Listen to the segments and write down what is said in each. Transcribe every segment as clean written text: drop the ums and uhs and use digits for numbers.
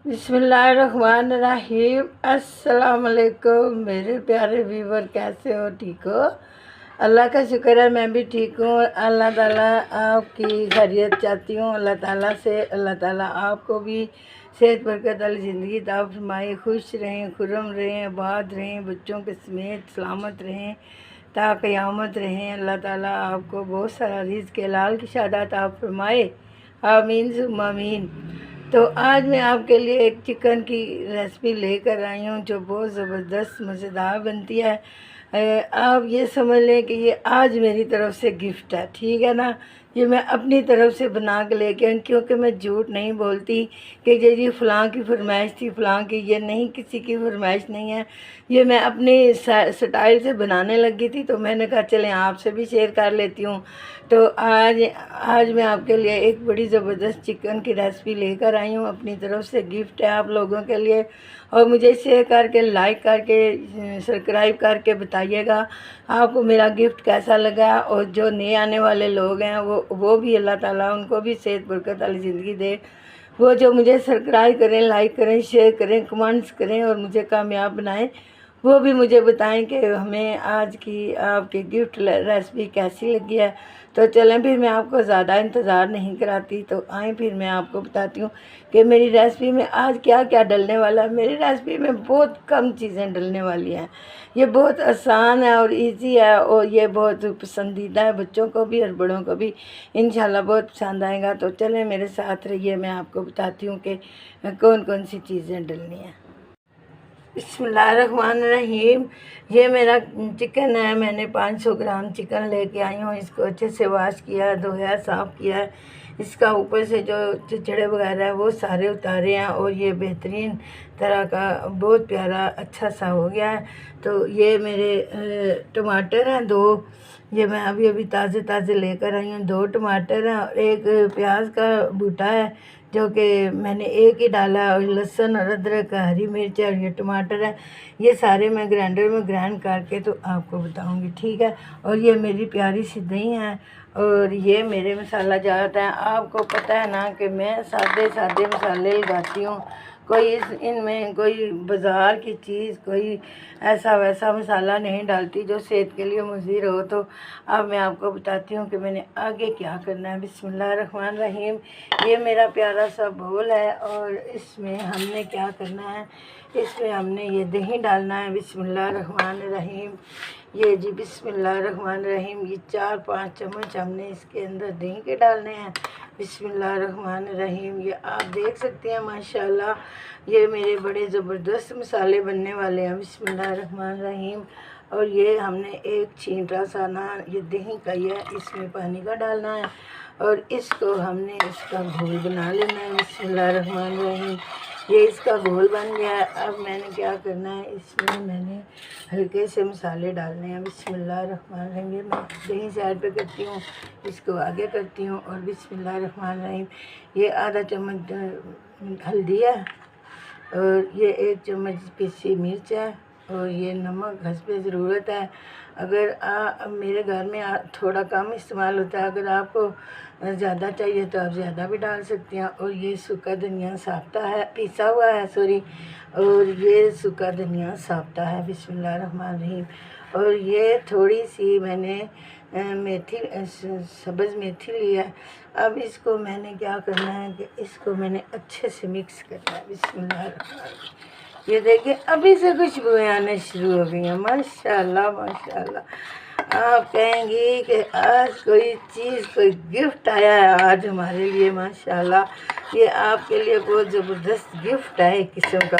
बिस्मिल्लाहिर्रहमानिर्रहीम। अस्सलाम वालेकुम मेरे प्यारे व्यूवर, कैसे हो? ठीक हो? अल्लाह का शुक्र है, मैं भी ठीक हूँ। अल्लाह ताला आपकी खैरियत चाहती हूँ। अल्लाह ताला से अल्लाह ताला आपको भी सेहत बरकत वाली ज़िंदगी अता फरमाए, खुश रहें, खुर्रम रहें, आबाद रहें, बच्चों के समेत सलामत रहें, ता क़यामत रहें। अल्लाह ताला आपको बहुत सारा रिज़्क़ हलाल की शादात अता फरमाए, आमीन सुम्मा आमीन। तो आज मैं आपके लिए एक चिकन की रेसिपी लेकर आई हूँ जो बहुत ज़बरदस्त मज़ेदार बनती है। आप ये समझ लें कि ये आज मेरी तरफ से गिफ्ट है, ठीक है ना। ये मैं अपनी तरफ से बना के लेके आई, क्योंकि मैं झूठ नहीं बोलती कि ये फ़लाँ की फरमाइश थी, फ़लाँ की। ये नहीं, किसी की फरमाइश नहीं है। ये मैं अपनी स्टाइल से बनाने लगी थी, तो मैंने कहा चलें आपसे भी शेयर कर लेती हूँ। तो आज मैं आपके लिए एक बड़ी ज़बरदस्त चिकन की रेसिपी लेकर आई हूँ। अपनी तरफ से गिफ्ट है आप लोगों के लिए। और मुझे शेयर करके, लाइक करके, सब्सक्राइब करके बताइएगा आपको मेरा गिफ्ट कैसा लगा। और जो नए आने वाले लोग हैं वो भी अल्लाह ताला उनको भी सेहत बरकत वाली ज़िंदगी दे। वो जो मुझे सब्सक्राइब करें, लाइक करें, शेयर करें, कमेंट्स करें और मुझे कामयाब बनाएं, वो भी मुझे बताएं कि हमें आज की आपकी गिफ्ट रेसिपी कैसी लगी है। तो चलें फिर, मैं आपको ज़्यादा इंतज़ार नहीं कराती, तो आएँ फिर मैं आपको बताती हूँ कि मेरी रेसिपी में आज क्या क्या डलने वाला है। मेरी रेसिपी में बहुत कम चीज़ें डलने वाली हैं। ये बहुत आसान है और इजी है, और ये बहुत पसंदीदा है, बच्चों को भी और बड़ों को भी इंशाल्लाह बहुत पसंद आएगा। तो चलें मेरे साथ रहिए, मैं आपको बताती हूँ कि कौन कौन सी चीज़ें डलनी हैं। बिस्मिल्लाहिर्रहमानिर्रहीम। ये मेरा चिकन है, मैंने 500 ग्राम चिकन लेके आई हूँ। इसको अच्छे से वॉश किया, धोया, साफ़ किया है। इसका ऊपर से जो चिचड़े वगैरह है वो सारे उतारे हैं, और ये बेहतरीन तरह का बहुत प्यारा अच्छा सा हो गया है। तो ये मेरे टमाटर हैं 2, ये मैं अभी अभी ताज़े ताज़े लेकर आई हूँ। 2 टमाटर हैं और एक प्याज का बूटा है जो कि मैंने एक ही डाला, और लहसुन और अदरक, हरी मिर्च और ये टमाटर है। ये सारे मैं ग्राइंडर में ग्राइंड करके तो आपको बताऊंगी, ठीक है। और ये मेरी प्यारी सी दही है, और ये मेरे मसाला जात हैं। आपको पता है ना कि मैं सादे सादे मसाले लगाती हूँ, कोई इनमें कोई बाज़ार की चीज़, कोई ऐसा वैसा मसाला नहीं डालती जो सेहत के लिए मुज़र हो। तो अब मैं आपको बताती हूँ कि मैंने आगे क्या करना है। बिस्मिल्लाहिर्रहमानिर्रहीम। ये मेरा प्यारा सा बोल है, और इसमें हमने क्या करना है, इसमें हमने ये दही डालना है। बिस्मिल्लाहिर्रहमानिर्रहीम। ये जी बिस्मिल्लाहिर्रहमानिर्रहीम, ये 4-5 चम्मच हमने इसके अंदर दही के डालने हैं। बिस्मिल्लाहिर्रहमानिर्रहीम। ये आप देख सकते हैं माशाल्लाह ये मेरे बड़े ज़बरदस्त मसाले बनने वाले हैं। बिस्मिल्लाहिर्रहमानिर्रहीम। और ये हमने एक छींटा सा ना ये दही का ही है, इसमें पानी का डालना है, और इसको हमने इसका घोल बना लेना है। बिस्मिल्लाहिर्रहमानिर्रहीम। ये इसका घोल बन गया है। अब मैंने क्या करना है, इसमें मैंने हल्के से मसाले डालने हैं। बिस्मिल्लाहिर्रहमानिर्रहीम। ये मैं दही साइड पे करती हूँ, इसको आगे करती हूँ। और बिस्मिल्लाहिर्रहमानिर्रहीम। ये आधा चम्मच हल्दी है, और ये 1 चम्मच पिसी मिर्च है, और ये नमक हस्बे ज़रूरत है। अगर मेरे घर में थोड़ा कम इस्तेमाल होता है, अगर आपको ज़्यादा चाहिए तो आप ज़्यादा भी डाल सकते हैं। और ये सूखा धनिया साब्ता है, पिसा हुआ है, सॉरी। और ये सूखा धनिया साब्ता है। बिस्मिल्लाहिर्रहमानिर्रहीम। और ये थोड़ी सी मैंने मेथी, सब्ज़ मेथी ली है। अब इसको मैंने क्या करना है कि इसको मैंने अच्छे से मिक्स करना है। बिस्मिल्लाहिर्रहमानिर्रहीम। ये देखिए अभी से खुशबुएं आने शुरू हो गई हैं, माशाल्लाह माशाल्लाह। आप कहेंगी कि आज कोई चीज़, कोई गिफ्ट आया है आज हमारे लिए, माशाल्लाह। ये आपके लिए बहुत ज़बरदस्त गिफ्ट है एक किस्म का।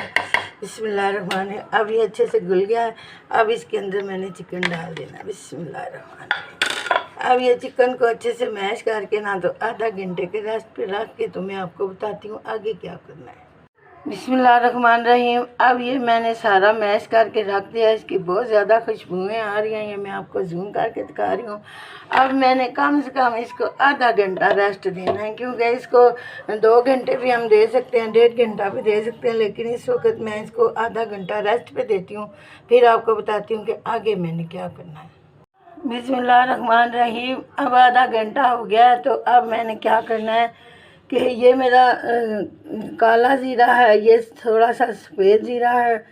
बिस्मिल्लाहिर्रहमानिर्रहीम। अब ये अच्छे से घुल गया है। अब इसके अंदर मैंने चिकन डाल देना। बिस्मिल्लाहिर्रहमानिर्रहीम। अब ये चिकन को अच्छे से मैश करके ना तो आधा घंटे के रेस्ट पे रख के तो मैं आपको बताती हूँ आगे क्या करना है। बिस्मिल्लाहिर्रहमानिर्रहीम। अब ये मैंने सारा मैश करके रख दिया। इसकी बहुत ज़्यादा खुशबुएँ आ रही हैं, ये मैं आपको जूम करके दिखा रही हूँ। अब मैंने कम से कम इसको आधा घंटा रेस्ट देना है, क्योंकि इसको 2 घंटे भी हम दे सकते हैं, 1.5 घंटा भी दे सकते हैं, लेकिन इस वक्त मैं इसको आधा घंटा रेस्ट पे देती हूँ। फिर आपको बताती हूँ कि आगे मैंने क्या करना है। बिस्मिल्लाहिर्रहमानिर्रहीम। अब आधा घंटा हो गया है, तो अब मैंने क्या करना है, कि ये मेरा काला ज़ीरा है, ये थोड़ा सा सफ़ेद ज़ीरा है,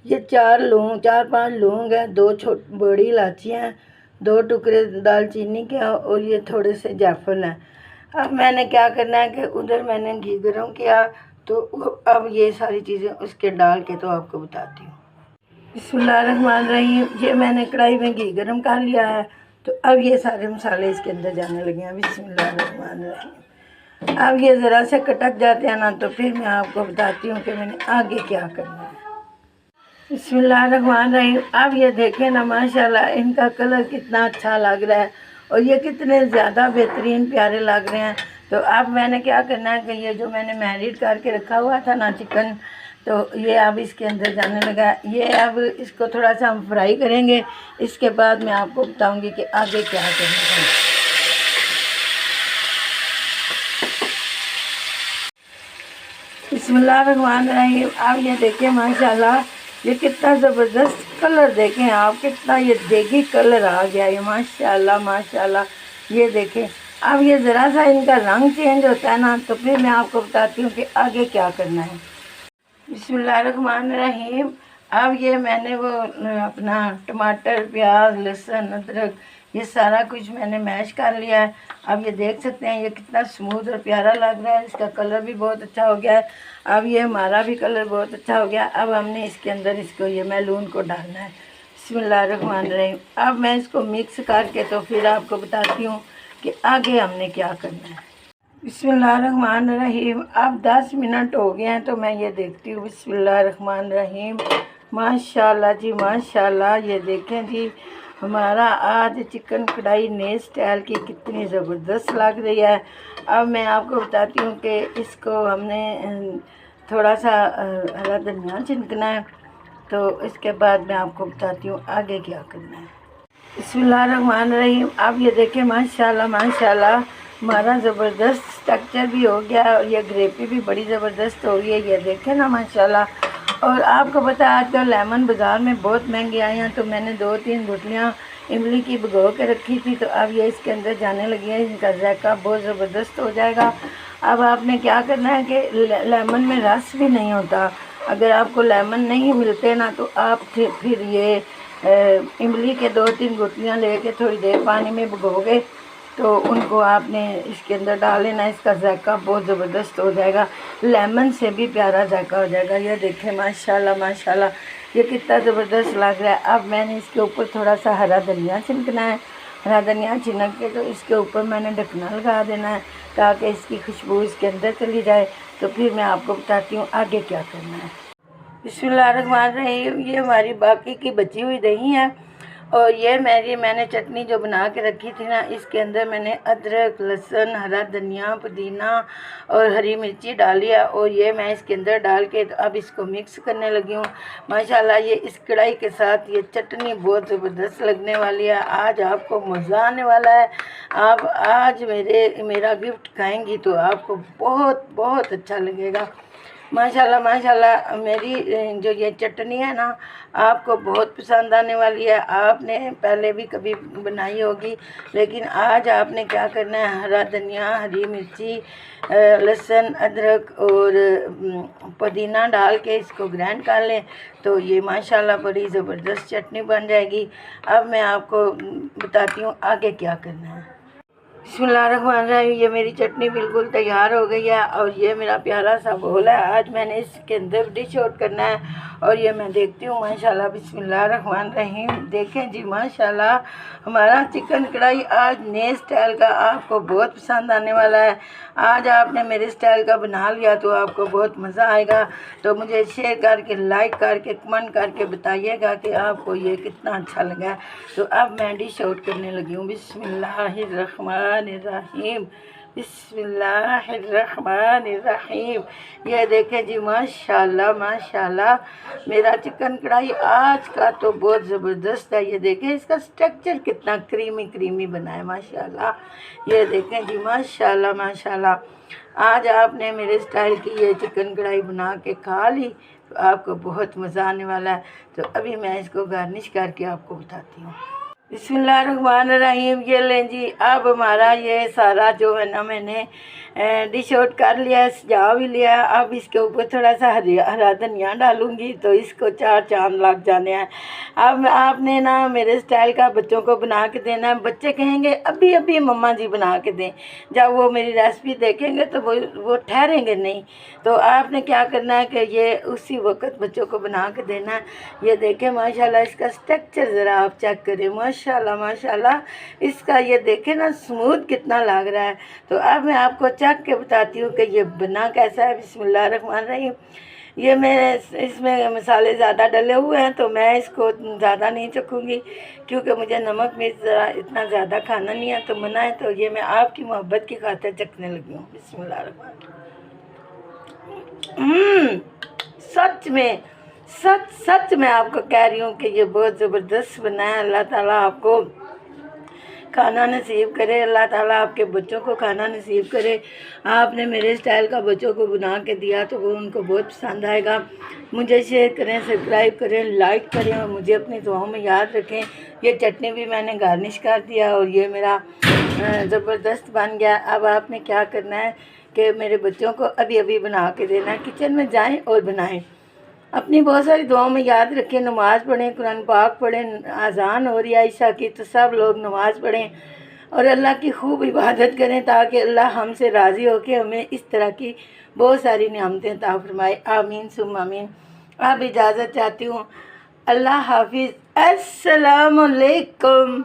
ये 4-5 लौंग हैं, 2 बड़ी इलायचियाँ हैं, 2 टुकड़े दालचीनी के और ये थोड़े से जायफल हैं। अब मैंने क्या करना है कि उधर मैंने घी गर्म किया, तो अब ये सारी चीज़ें उसके डाल के तो आपको बताती हूँ। बिस्मिल्लाहिर्रहमानिर्रहीम। ये मैंने कढ़ाई में घी गर्म कर लिया है, तो अब ये सारे मसाले इसके अंदर जाने लगे हैं। बिस्मिल्लाहिर्रहमानिर्रहीम। अब ये ज़रा से कटक जाते हैं ना, तो फिर मैं आपको बताती हूँ कि मैंने आगे क्या करना है। बिस्मिल्लाहिर्रहमानिर्रहीम। अब ये देखें ना, माशाल्लाह इनका कलर कितना अच्छा लग रहा है और ये कितने ज़्यादा बेहतरीन प्यारे लग रहे हैं। तो अब मैंने क्या करना है कि ये जो मैंने मैरिनेट करके रखा हुआ था ना चिकन, तो ये अब इसके अंदर जाने लगा। ये अब इसको थोड़ा सा हम फ्राई करेंगे, इसके बाद मैं आपको बताऊंगी कि आगे क्या करना है। बिस्मिल्लाहिर्रहमानिर्रहीम। अब ये देखें माशाल्लाह ये कितना ज़बरदस्त कलर, देखें आप, कितना ये देगी कलर आ गया ये, माशाल्लाह माशाल्लाह। ये देखें अब ये ज़रा सा इनका रंग चेंज होता है ना, तो फिर मैं आपको बताती हूँ कि आगे क्या करना है। बिस्मिल्लाहिर्रहमानिर्रहीम। अब ये मैंने वो अपना टमाटर, प्याज, लहसुन, अदरक, ये सारा कुछ मैंने मैश कर लिया है। अब ये देख सकते हैं ये कितना स्मूथ और प्यारा लग रहा है, इसका कलर भी बहुत अच्छा हो गया है। अब ये हमारा भी कलर बहुत अच्छा हो गया। अब हमने इसके अंदर इसको ये मैलून को डालना है। बिस्मिल्लाहिर्रहमानिर्रहीम। अब मैं इसको मिक्स करके तो फिर आपको बताती हूँ कि आगे हमने क्या करना है। बिस्मिल्लाहिर्रहमानिर्रहीम। अब 10 मिनट हो गए हैं, तो मैं ये देखती हूँ। बिस्मिल्लाहिर्रहमानिर्रहीम। माशाल्लाह जी माशाल्लाह। ये देखें जी, हमारा आज चिकन कढ़ाई नए स्टाइल की कितनी ज़बरदस्त लग रही है। अब मैं आपको बताती हूँ कि इसको हमने थोड़ा सा हरा धनिया छिड़कना है, तो इसके बाद मैं आपको बताती हूँ आगे क्या करना है। बिस्मिल्लाहिर्रहमानिर्रहीम। अब ये देखें माशाल्लाह माशाल्लाह, हमारा ज़बरदस्त स्ट्रक्चर भी हो गया और ये ग्रेवी भी बड़ी ज़बरदस्त हो रही है। ये देखें ना माशाल्लाह। और आपको पता है आजकल लेमन बाज़ार में बहुत महंगे आए हैं, तो मैंने 2-3 गुठलियाँ इमली की भिगो के रखी थी, तो अब ये इसके अंदर जाने लगी है। इनका जायका बहुत ज़बरदस्त हो जाएगा। अब आपने क्या करना है कि लेमन में रस भी नहीं होता, अगर आपको लेमन नहीं मिलते ना, तो आप फिर ये इमली के 2-3 गुठलियाँ लेके थोड़ी देर पानी में भिगोगे, तो उनको आपने इसके अंदर डाल लेना। इसका जायका बहुत ज़बरदस्त हो जाएगा, लेमन से भी प्यारा जायका हो जाएगा। ये देखें माशाल्लाह माशाल्लाह, ये कितना ज़बरदस्त लग रहा है। अब मैंने इसके ऊपर थोड़ा सा हरा धनिया छिड़कना है। हरा धनिया छिड़क के तो इसके ऊपर मैंने ढकना लगा देना है, ताकि इसकी खुशबू इसके अंदर चली जाए। तो फिर मैं आपको बताती हूँ आगे क्या करना है। बिस्मिल्लाहिर्रहमानिर्रहीम। ये हमारी बाकी की बची हुई दही है, और ये मैंने चटनी जो बना के रखी थी ना, इसके अंदर मैंने अदरक, लहसुन, हरा धनिया, पुदीना और हरी मिर्ची डाली है, और ये मैं इसके अंदर डाल के तो अब इसको मिक्स करने लगी हूँ। माशाल्लाह ये इस कढ़ाई के साथ ये चटनी बहुत ज़बरदस्त लगने वाली है। आज आपको मज़ा आने वाला है। आप आज मेरा गिफ्ट खाएंगी तो आपको बहुत बहुत अच्छा लगेगा। माशाल्लाह माशाल्लाह। मेरी जो ये चटनी है ना, आपको बहुत पसंद आने वाली है। आपने पहले भी कभी बनाई होगी, लेकिन आज आपने क्या करना है, हरा धनिया, हरी मिर्ची, लहसुन, अदरक और पुदीना डाल के इसको ग्राइंड कर लें, तो ये माशाल्लाह बड़ी ज़बरदस्त चटनी बन जाएगी। अब मैं आपको बताती हूँ आगे क्या करना है। बिस्मिल्लाहिर्रहमानिर्रहीम। ये मेरी चटनी बिल्कुल तैयार हो गई है, और ये मेरा प्यारा सा बोल है। आज मैंने इसके अंदर डिश आउट करना है, और ये मैं देखती हूँ माशाल्लाह। बिस्मिल्लाहिर्रहमानिर्रहीम। देखें जी माशाल्लाह, हमारा चिकन कढ़ाई आज नए स्टाइल का आपको बहुत पसंद आने वाला है। आज आपने मेरे स्टाइल का बना लिया तो आपको बहुत मज़ा आएगा। तो मुझे शेयर करके, लाइक करके, कमेंट करके बताइएगा कि आपको ये कितना अच्छा लगा। तो अब मैं डिश आउट करने लगी हूँ। बिस्मिल्लाहिर्रहमानिर्रहीम। बिस्मिल्लाहिर्रहमानिर्रहीम। ये देखें जी माशाल्लाह माशाल्लाह, मेरा चिकन कढ़ाई आज का तो बहुत ज़बरदस्त है। ये देखें इसका स्ट्रक्चर कितना क्रीमी क्रीमी बना है माशाल्लाह। ये देखें जी माशाल्लाह माशाल्लाह। आज आपने मेरे स्टाइल की ये चिकन कढ़ाई बना के खा ली तो आपको बहुत मज़ा आने वाला है। तो अभी मैं इसको गार्निश करके आपको बताती हूँ। बिस्मिल्लाहिर्रहमानिर्रहीम। ये लें जी, अब हमारा ये सारा जो है ना मैंने डिश आउट कर लिया, सजा भी लिया। अब इसके ऊपर थोड़ा सा हरा धनिया डालूंगी तो इसको 4 चांद लग जाने हैं। अब आपने ना मेरे स्टाइल का बच्चों को बना के देना है। बच्चे कहेंगे अभी अभी मम्मा जी बना के दें। जब वो मेरी रेसिपी देखेंगे तो वो ठहरेंगे नहीं। तो आपने क्या करना है कि ये उसी वक्त बच्चों को बना के देना है। ये देखें माशाल्लाह, इसका स्ट्रक्चर ज़रा आप चेक करें। माशाल्लाह माशाल्लाह, इसका ये देखें ना स्मूथ कितना लग रहा है। तो अब मैं आपको चख के बताती हूँ कि ये बना कैसा है। बिस्मिल्लाहिर्रहमानिर्रहीम। ये मैं इसमें मसाले ज़्यादा डले हुए हैं तो मैं इसको ज़्यादा नहीं चखूँगी, क्योंकि मुझे नमक मिर्च ज़रा इतना ज़्यादा खाना नहीं है तो मना है। तो ये मैं आपकी मोहब्बत की खातिर चखने लगी हूँ। बिस्मिल्लाहिर्रहमानिर्रहीम। सच मैं आपको कह रही हूँ कि ये बहुत ज़बरदस्त बना है। अल्लाह ताला आपको खाना नसीब करे, अल्लाह ताला आपके बच्चों को खाना नसीब करे। आपने मेरे स्टाइल का बच्चों को बना के दिया तो वो उनको बहुत पसंद आएगा। मुझे शेयर करें, सब्सक्राइब करें, लाइक करें और मुझे अपनी दुआओं में याद रखें। ये चटनी भी मैंने गार्निश कर दिया और ये मेरा ज़बरदस्त बन गया। अब आपने क्या करना है कि मेरे बच्चों को अभी अभी बना के देना है। किचन में जाएँ और बनाएँ। अपनी बहुत सारी दुआओं में याद रखें। नमाज़ पढ़ें, कुरान पाक पढ़ें। अज़ान हो रही है ईशा की तो सब लोग नमाज़ पढ़ें और अल्लाह की खूब इबादत करें ताकि अल्लाह हमसे राज़ी होकर हमें इस तरह की बहुत सारी नियामतें अता फरमाए। आमीन सुम्मा आमीन। अब इजाज़त चाहती हूँ। अल्लाह हाफिज़। अस्सलाम वालेकुम।